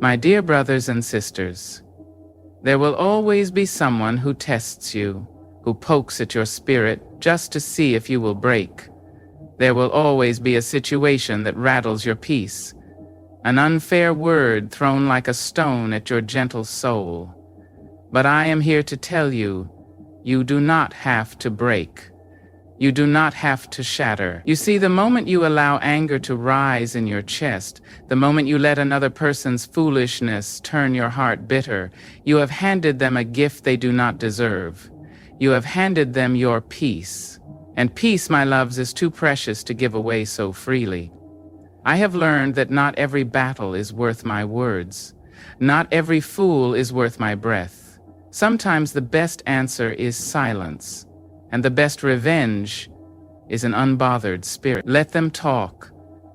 My dear brothers and sisters, there will always be someone who tests you, who pokes at your spirit just to see if you will break. There will always be a situation that rattles your peace, an unfair word thrown like a stone at your gentle soul. But I am here to tell you, you do not have to break. You do not have to shatter. You see, the moment you allow anger to rise in your chest, the moment you let another person's foolishness turn your heart bitter, you have handed them a gift they do not deserve. You have handed them your peace. And peace, my loves, is too precious to give away so freely. I have learned that not every battle is worth my words. Not every fool is worth my breath. Sometimes the best answer is silence. And the best revenge is an unbothered spirit. Let them talk.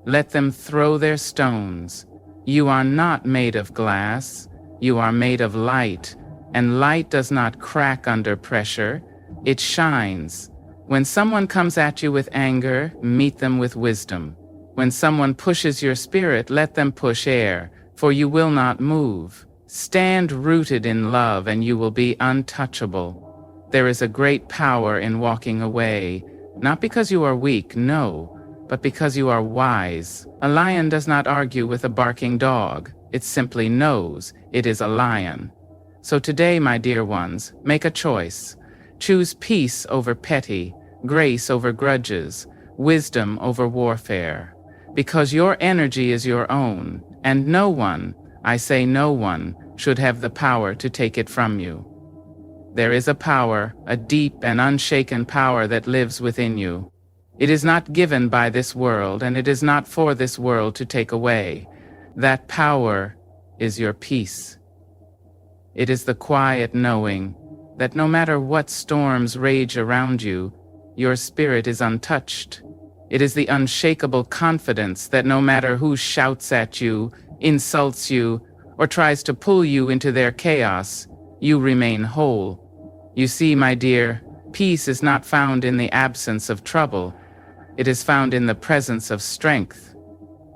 Let them throw their stones. You are not made of glass. You are made of light. And light does not crack under pressure. It shines. When someone comes at you with anger, meet them with wisdom. When someone pushes your spirit, let them push air, for you will not move. Stand rooted in love and you will be untouchable. There is a great power in walking away, not because you are weak, no, but because you are wise. A lion does not argue with a barking dog. It simply knows it is a lion. So today, my dear ones, make a choice. Choose peace over petty, grace over grudges, wisdom over warfare. Because your energy is your own, and no one, I say no one, should have the power to take it from you. There is a power, a deep and unshaken power that lives within you. It is not given by this world, and it is not for this world to take away. That power is your peace. It is the quiet knowing that no matter what storms rage around you, your spirit is untouched. It is the unshakable confidence that no matter who shouts at you, insults you, or tries to pull you into their chaos, you remain whole. You see, my dear, peace is not found in the absence of trouble. It is found in the presence of strength.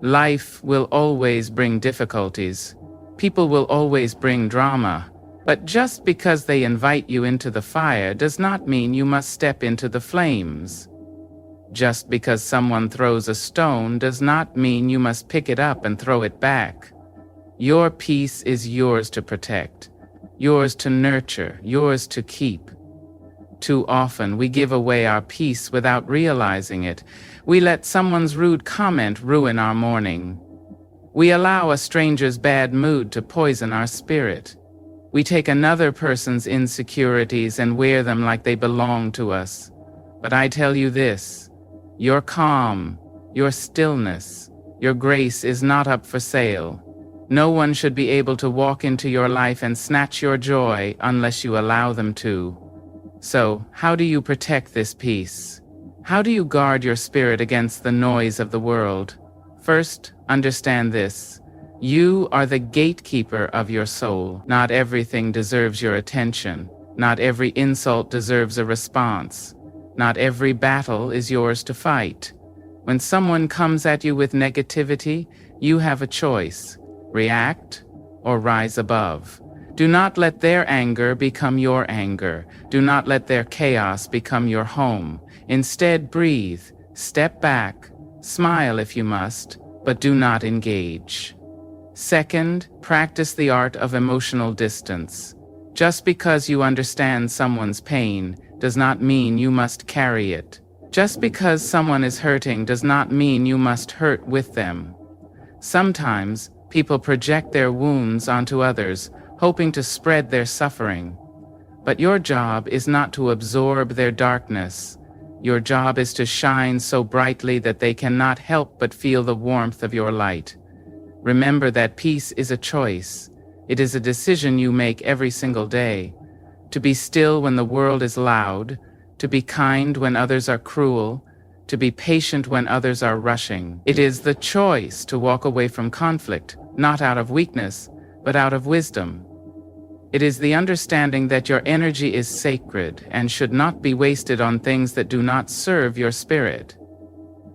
Life will always bring difficulties. People will always bring drama. But just because they invite you into the fire does not mean you must step into the flames. Just because someone throws a stone does not mean you must pick it up and throw it back. Your peace is yours to protect. Yours to nurture, yours to keep. Too often we give away our peace without realizing it. We let someone's rude comment ruin our morning. We allow a stranger's bad mood to poison our spirit. We take another person's insecurities and wear them like they belong to us. But I tell you this, your calm, your stillness, your grace is not up for sale. No one should be able to walk into your life and snatch your joy unless you allow them to. So, how do you protect this peace? How do you guard your spirit against the noise of the world? First, understand this. You are the gatekeeper of your soul. Not everything deserves your attention. Not every insult deserves a response. Not every battle is yours to fight. When someone comes at you with negativity, you have a choice. React or rise above. Do not let their anger become your anger. Do not let their chaos become your home. Instead, breathe, step back, smile if you must, but do not engage. Second, practice the art of emotional distance. Just because you understand someone's pain does not mean you must carry it. Just because someone is hurting does not mean you must hurt with them. Sometimes, people project their wounds onto others, hoping to spread their suffering. But your job is not to absorb their darkness. Your job is to shine so brightly that they cannot help but feel the warmth of your light. Remember that peace is a choice. It is a decision you make every single day. To be still when the world is loud, to be kind when others are cruel, to be patient when others are rushing. It is the choice to walk away from conflict, not out of weakness, but out of wisdom. It is the understanding that your energy is sacred and should not be wasted on things that do not serve your spirit.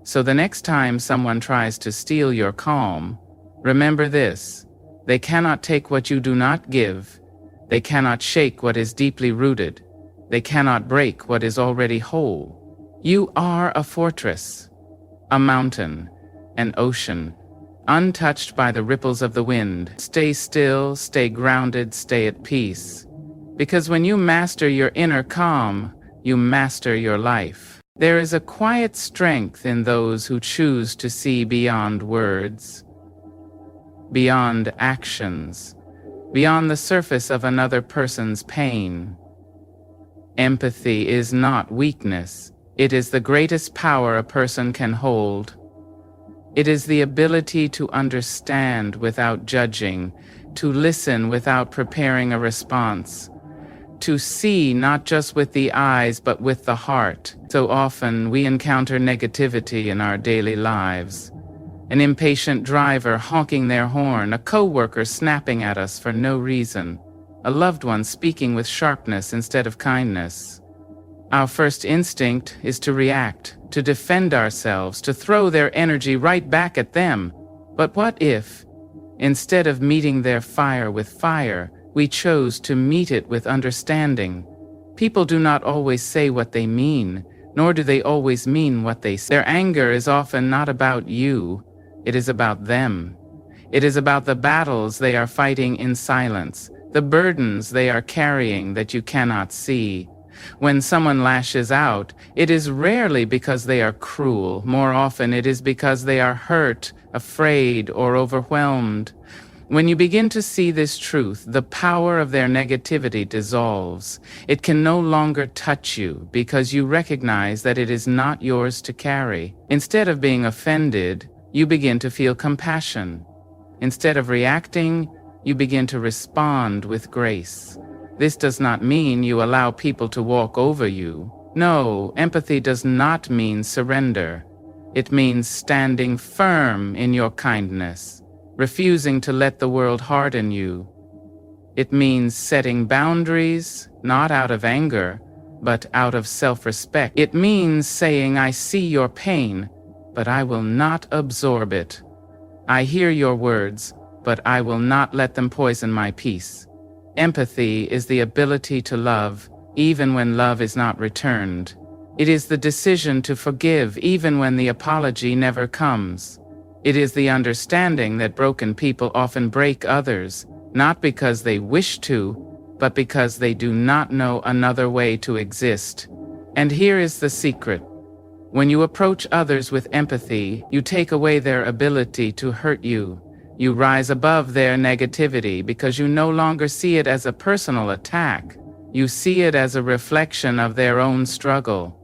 So the next time someone tries to steal your calm, remember this: They cannot take what you do not give. They cannot shake what is deeply rooted. They cannot break what is already whole. You are a fortress, a mountain, an ocean, untouched by the ripples of the wind. Stay still, stay grounded, stay at peace. Because when you master your inner calm, you master your life. There is a quiet strength in those who choose to see beyond words, beyond actions, beyond the surface of another person's pain. Empathy is not weakness. It is the greatest power a person can hold. It is the ability to understand without judging, to listen without preparing a response, to see not just with the eyes but with the heart. So often we encounter negativity in our daily lives. An impatient driver honking their horn, a coworker snapping at us for no reason, a loved one speaking with sharpness instead of kindness. Our first instinct is to react, to defend ourselves, to throw their energy right back at them. But what if, instead of meeting their fire with fire, we chose to meet it with understanding? People do not always say what they mean, nor do they always mean what they say. Their anger is often not about you, it is about them. It is about the battles they are fighting in silence, the burdens they are carrying that you cannot see. When someone lashes out, it is rarely because they are cruel. More often it is because they are hurt, afraid, or overwhelmed. When you begin to see this truth, the power of their negativity dissolves. It can no longer touch you because you recognize that it is not yours to carry. Instead of being offended, you begin to feel compassion. Instead of reacting, you begin to respond with grace. This does not mean you allow people to walk over you. No, empathy does not mean surrender. It means standing firm in your kindness, refusing to let the world harden you. It means setting boundaries, not out of anger, but out of self-respect. It means saying, I see your pain, but I will not absorb it. I hear your words, but I will not let them poison my peace. Empathy is the ability to love, even when love is not returned. It is the decision to forgive, even when the apology never comes. It is the understanding that broken people often break others, not because they wish to, but because they do not know another way to exist. And here is the secret. When you approach others with empathy, you take away their ability to hurt you. You rise above their negativity because you no longer see it as a personal attack. You see it as a reflection of their own struggle.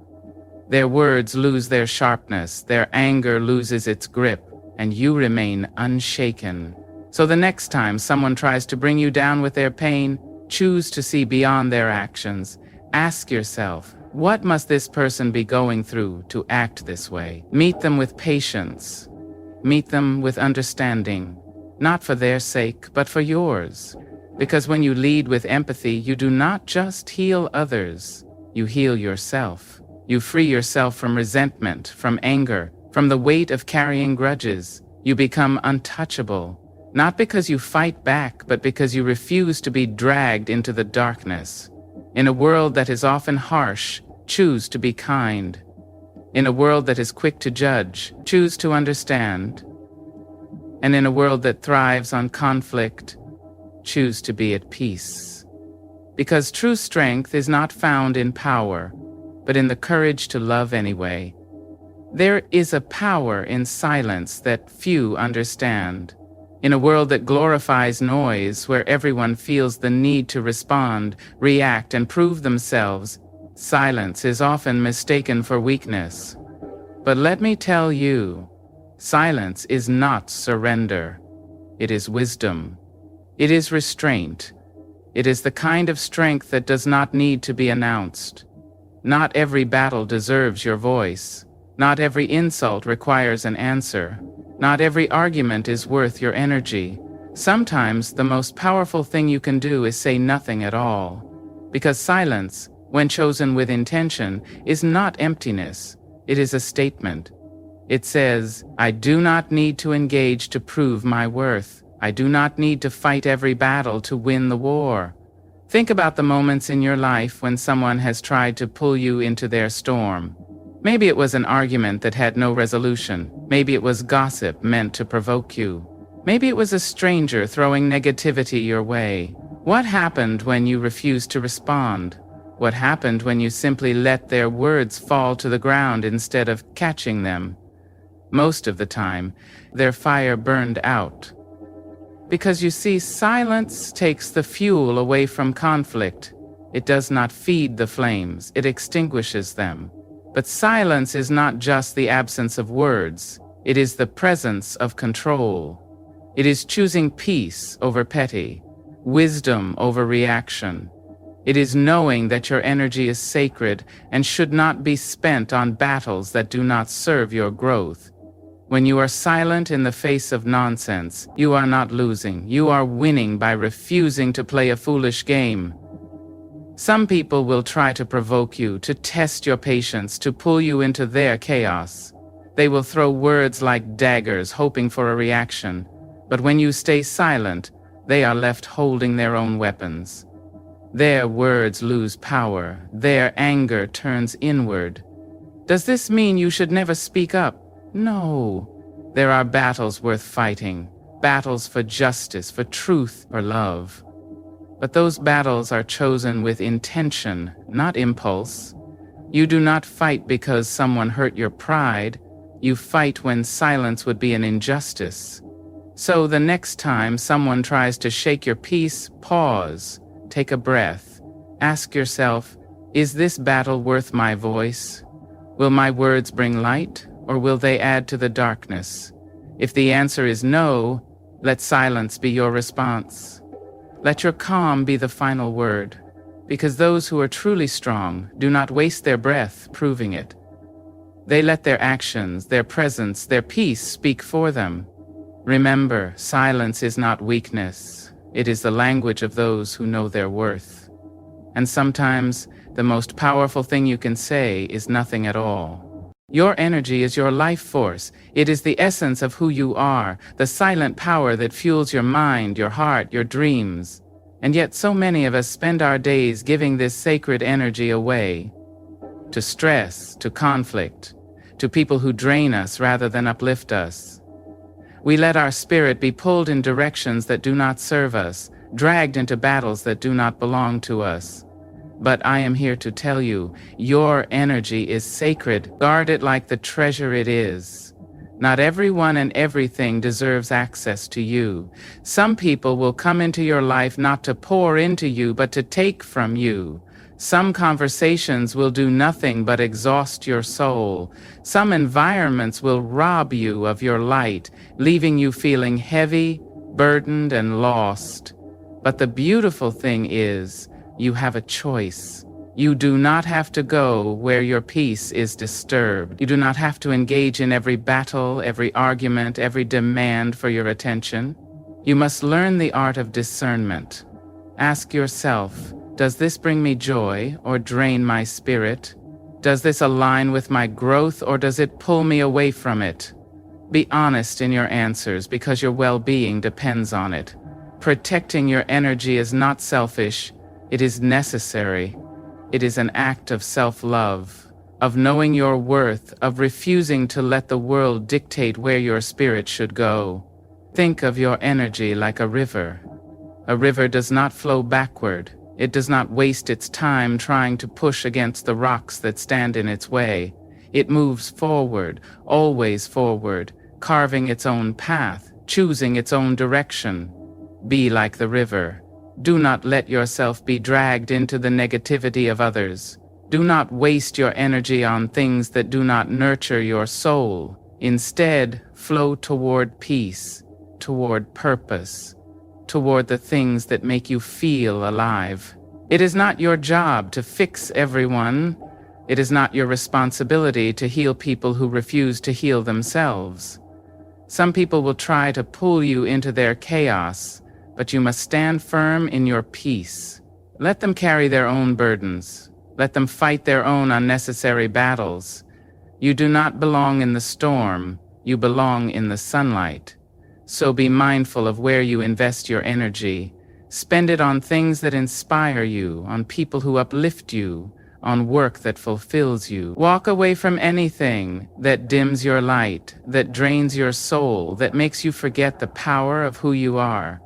Their words lose their sharpness, their anger loses its grip, and you remain unshaken. So the next time someone tries to bring you down with their pain, choose to see beyond their actions. Ask yourself, what must this person be going through to act this way? Meet them with patience. Meet them with understanding, not for their sake, but for yours. Because when you lead with empathy, you do not just heal others, you heal yourself. You free yourself from resentment, from anger, from the weight of carrying grudges. You become untouchable, not because you fight back, but because you refuse to be dragged into the darkness. In a world that is often harsh, choose to be kind. In a world that is quick to judge, choose to understand. And in a world that thrives on conflict, choose to be at peace. Because true strength is not found in power, but in the courage to love anyway. There is a power in silence that few understand. In a world that glorifies noise, where everyone feels the need to respond, react, and prove themselves, silence is often mistaken for weakness. But let me tell you, silence is not surrender. It is wisdom. It is restraint. It is the kind of strength that does not need to be announced. Not every battle deserves your voice. Not every insult requires an answer. Not every argument is worth your energy. Sometimes the most powerful thing you can do is say nothing at all. Because silence, when chosen with intention, is not emptiness. It is a statement. It says, I do not need to engage to prove my worth. I do not need to fight every battle to win the war. Think about the moments in your life when someone has tried to pull you into their storm. Maybe it was an argument that had no resolution. Maybe it was gossip meant to provoke you. Maybe it was a stranger throwing negativity your way. What happened when you refused to respond? What happened when you simply let their words fall to the ground instead of catching them? Most of the time, their fire burned out. Because you see, silence takes the fuel away from conflict. It does not feed the flames, it extinguishes them. But silence is not just the absence of words, it is the presence of control. It is choosing peace over petty, wisdom over reaction. It is knowing that your energy is sacred and should not be spent on battles that do not serve your growth. When you are silent in the face of nonsense, you are not losing, you are winning by refusing to play a foolish game. Some people will try to provoke you, to test your patience, to pull you into their chaos. They will throw words like daggers, hoping for a reaction. But when you stay silent, they are left holding their own weapons. Their words lose power, their anger turns inward. Does this mean you should never speak up? No. There are battles worth fighting, battles for justice, for truth, or love. But those battles are chosen with intention, not impulse. You do not fight because someone hurt your pride. You fight when silence would be an injustice. So the next time someone tries to shake your peace, pause, take a breath. Ask yourself, is this battle worth my voice? Will my words bring light, or will they add to the darkness? If the answer is no, let silence be your response. Let your calm be the final word, because those who are truly strong do not waste their breath proving it. They let their actions, their presence, their peace speak for them. Remember, silence is not weakness. It is the language of those who know their worth. And sometimes, the most powerful thing you can say is nothing at all. Your energy is your life force. It is the essence of who you are, the silent power that fuels your mind, your heart, your dreams. And yet so many of us spend our days giving this sacred energy away. To stress, to conflict, to people who drain us rather than uplift us. We let our spirit be pulled in directions that do not serve us, dragged into battles that do not belong to us. But I am here to tell you, your energy is sacred. Guard it like the treasure it is. Not everyone and everything deserves access to you. Some people will come into your life not to pour into you, but to take from you. Some conversations will do nothing but exhaust your soul. Some environments will rob you of your light, leaving you feeling heavy, burdened, and lost. But the beautiful thing is, you have a choice. You do not have to go where your peace is disturbed. You do not have to engage in every battle, every argument, every demand for your attention. You must learn the art of discernment. Ask yourself, does this bring me joy or drain my spirit? Does this align with my growth or does it pull me away from it? Be honest in your answers because your well-being depends on it. Protecting your energy is not selfish. It is necessary. It is an act of self-love, of knowing your worth, of refusing to let the world dictate where your spirit should go. Think of your energy like a river. A river does not flow backward. It does not waste its time trying to push against the rocks that stand in its way. It moves forward, always forward, carving its own path, choosing its own direction. Be like the river. Do not let yourself be dragged into the negativity of others. Do not waste your energy on things that do not nurture your soul. Instead, flow toward peace, toward purpose, toward the things that make you feel alive. It is not your job to fix everyone. It is not your responsibility to heal people who refuse to heal themselves. Some people will try to pull you into their chaos, but you must stand firm in your peace. Let them carry their own burdens. Let them fight their own unnecessary battles. You do not belong in the storm. You belong in the sunlight. So be mindful of where you invest your energy. Spend it on things that inspire you, on people who uplift you, on work that fulfills you. Walk away from anything that dims your light, that drains your soul, that makes you forget the power of who you are.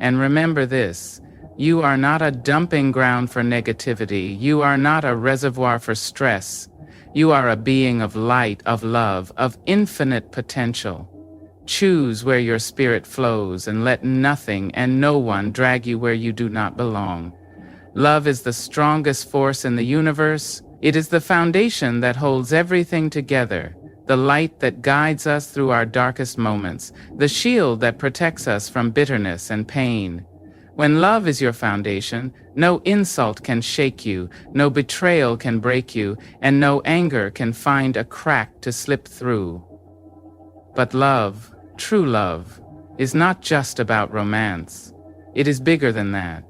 And remember this, you are not a dumping ground for negativity. You are not a reservoir for stress. You are a being of light, of love, of infinite potential. Choose where your spirit flows and let nothing and no one drag you where you do not belong. Love is the strongest force in the universe. It is the foundation that holds everything together, the light that guides us through our darkest moments, the shield that protects us from bitterness and pain. When love is your foundation, no insult can shake you, no betrayal can break you, and no anger can find a crack to slip through. But love, true love, is not just about romance. It is bigger than that.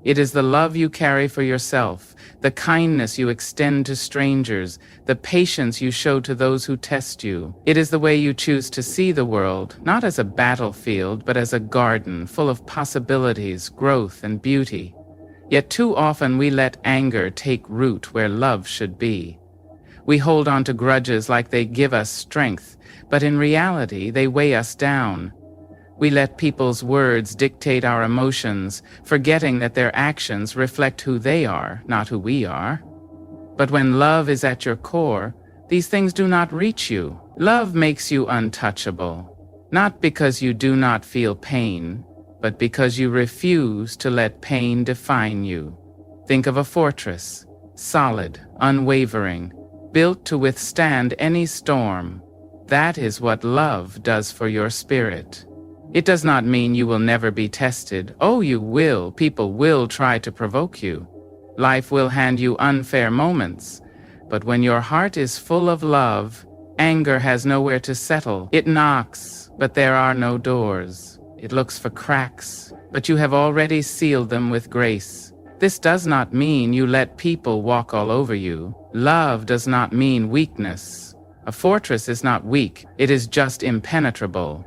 It is the love you carry for yourself, the kindness you extend to strangers, the patience you show to those who test you. It is the way you choose to see the world, not as a battlefield, but as a garden full of possibilities, growth, and beauty. Yet too often we let anger take root where love should be. We hold on to grudges like they give us strength, but in reality they weigh us down. We let people's words dictate our emotions, forgetting that their actions reflect who they are, not who we are. But when love is at your core, these things do not reach you. Love makes you untouchable, not because you do not feel pain, but because you refuse to let pain define you. Think of a fortress, solid, unwavering, built to withstand any storm. That is what love does for your spirit. It does not mean you will never be tested. Oh, you will. People will try to provoke you. Life will hand you unfair moments. But when your heart is full of love, anger has nowhere to settle. It knocks, but there are no doors. It looks for cracks, but you have already sealed them with grace. This does not mean you let people walk all over you. Love does not mean weakness. A fortress is not weak. It is just impenetrable.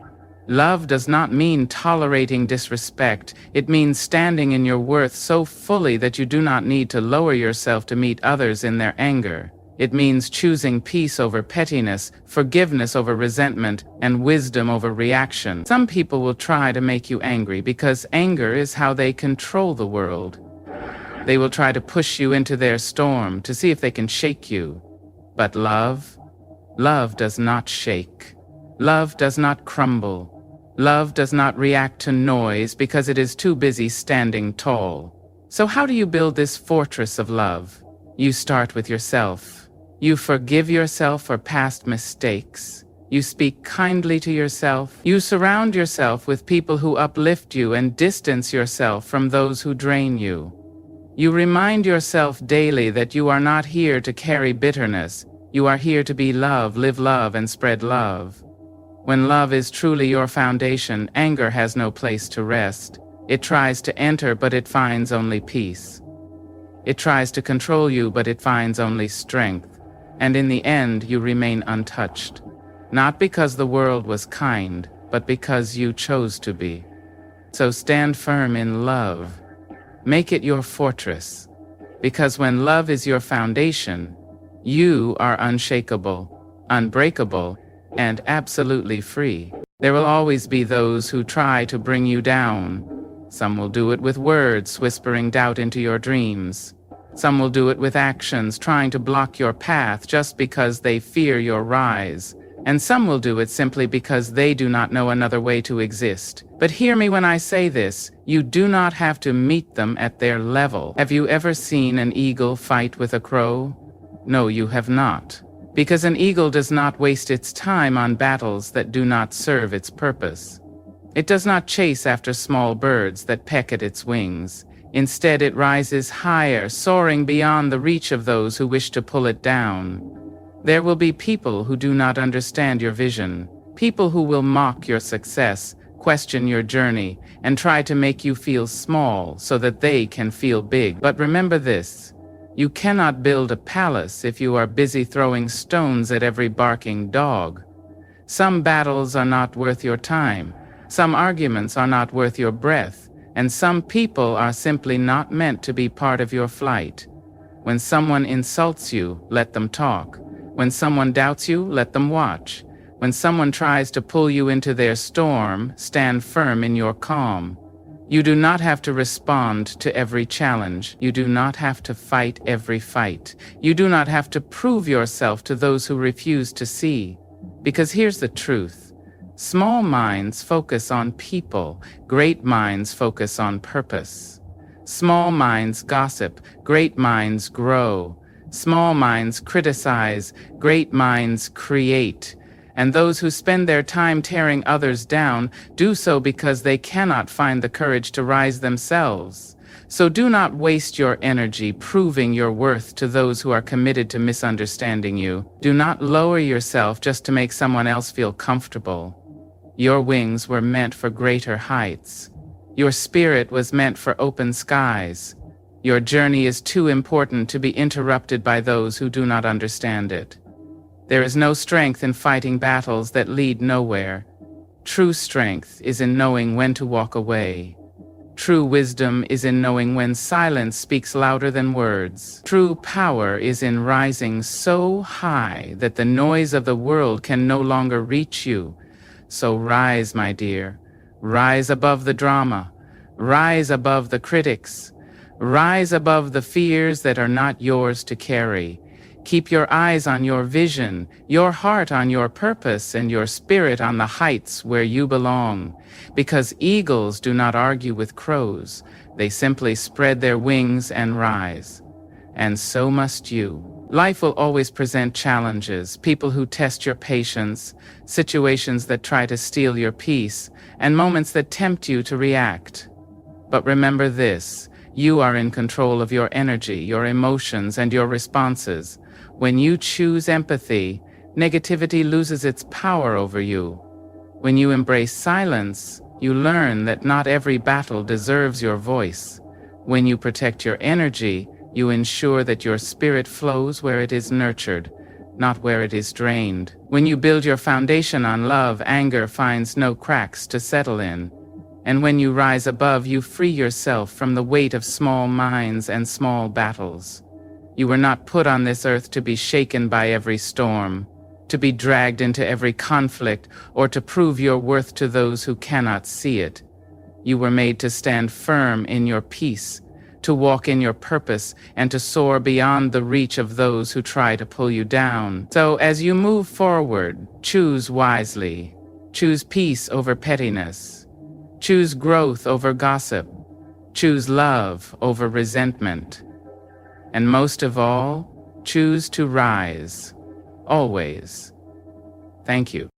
Love does not mean tolerating disrespect. It means standing in your worth so fully that you do not need to lower yourself to meet others in their anger. It means choosing peace over pettiness, forgiveness over resentment, and wisdom over reaction. Some people will try to make you angry because anger is how they control the world. They will try to push you into their storm to see if they can shake you. But love does not shake. Love does not crumble. Love does not react to noise because it is too busy standing tall. So how do you build this fortress of love? You start with yourself. You forgive yourself for past mistakes. You speak kindly to yourself. You surround yourself with people who uplift you and distance yourself from those who drain you. You remind yourself daily that you are not here to carry bitterness. You are here to be love, live love, and spread love. When love is truly your foundation, anger has no place to rest. It tries to enter, but it finds only peace. It tries to control you, but it finds only strength. And in the end, you remain untouched. Not because the world was kind, but because you chose to be. So stand firm in love. Make it your fortress. Because when love is your foundation, you are unshakable, unbreakable, and absolutely free. There will always be those who try to bring you down. Some will do it with words, whispering doubt into your dreams. Some will do it with actions, trying to block your path just because they fear your rise. And some will do it simply because they do not know another way to exist. But hear me when I say this, you do not have to meet them at their level. Have you ever seen an eagle fight with a crow? No, you have not. Because an eagle does not waste its time on battles that do not serve its purpose. It does not chase after small birds that peck at its wings. Instead, it rises higher, soaring beyond the reach of those who wish to pull it down. There will be people who do not understand your vision, people who will mock your success, question your journey, and try to make you feel small so that they can feel big. But remember this. You cannot build a palace if you are busy throwing stones at every barking dog. Some battles are not worth your time. Some arguments are not worth your breath, and some people are simply not meant to be part of your flight. When someone insults you, let them talk. When someone doubts you, let them watch. When someone tries to pull you into their storm, stand firm in your calm. You do not have to respond to every challenge. You do not have to fight every fight. You do not have to prove yourself to those who refuse to see. Because here's the truth. Small minds focus on people. Great minds focus on purpose. Small minds gossip. Great minds grow. Small minds criticize. Great minds create. And those who spend their time tearing others down do so because they cannot find the courage to rise themselves. So do not waste your energy proving your worth to those who are committed to misunderstanding you. Do not lower yourself just to make someone else feel comfortable. Your wings were meant for greater heights. Your spirit was meant for open skies. Your journey is too important to be interrupted by those who do not understand it. There is no strength in fighting battles that lead nowhere. True strength is in knowing when to walk away. True wisdom is in knowing when silence speaks louder than words. True power is in rising so high that the noise of the world can no longer reach you. So rise, my dear. Rise above the drama. Rise above the critics. Rise above the fears that are not yours to carry. Keep your eyes on your vision, your heart on your purpose, and your spirit on the heights where you belong. Because eagles do not argue with crows. They simply spread their wings and rise. And so must you. Life will always present challenges, people who test your patience, situations that try to steal your peace, and moments that tempt you to react. But remember this, you are in control of your energy, your emotions, and your responses. When you choose empathy, negativity loses its power over you. When you embrace silence, you learn that not every battle deserves your voice. When you protect your energy, you ensure that your spirit flows where it is nurtured, not where it is drained. When you build your foundation on love, anger finds no cracks to settle in. And when you rise above, you free yourself from the weight of small minds and small battles. You were not put on this earth to be shaken by every storm, to be dragged into every conflict, or to prove your worth to those who cannot see it. You were made to stand firm in your peace, to walk in your purpose, and to soar beyond the reach of those who try to pull you down. So as you move forward, choose wisely. Choose peace over pettiness. Choose growth over gossip. Choose love over resentment. And most of all, choose to rise. Always. Thank you.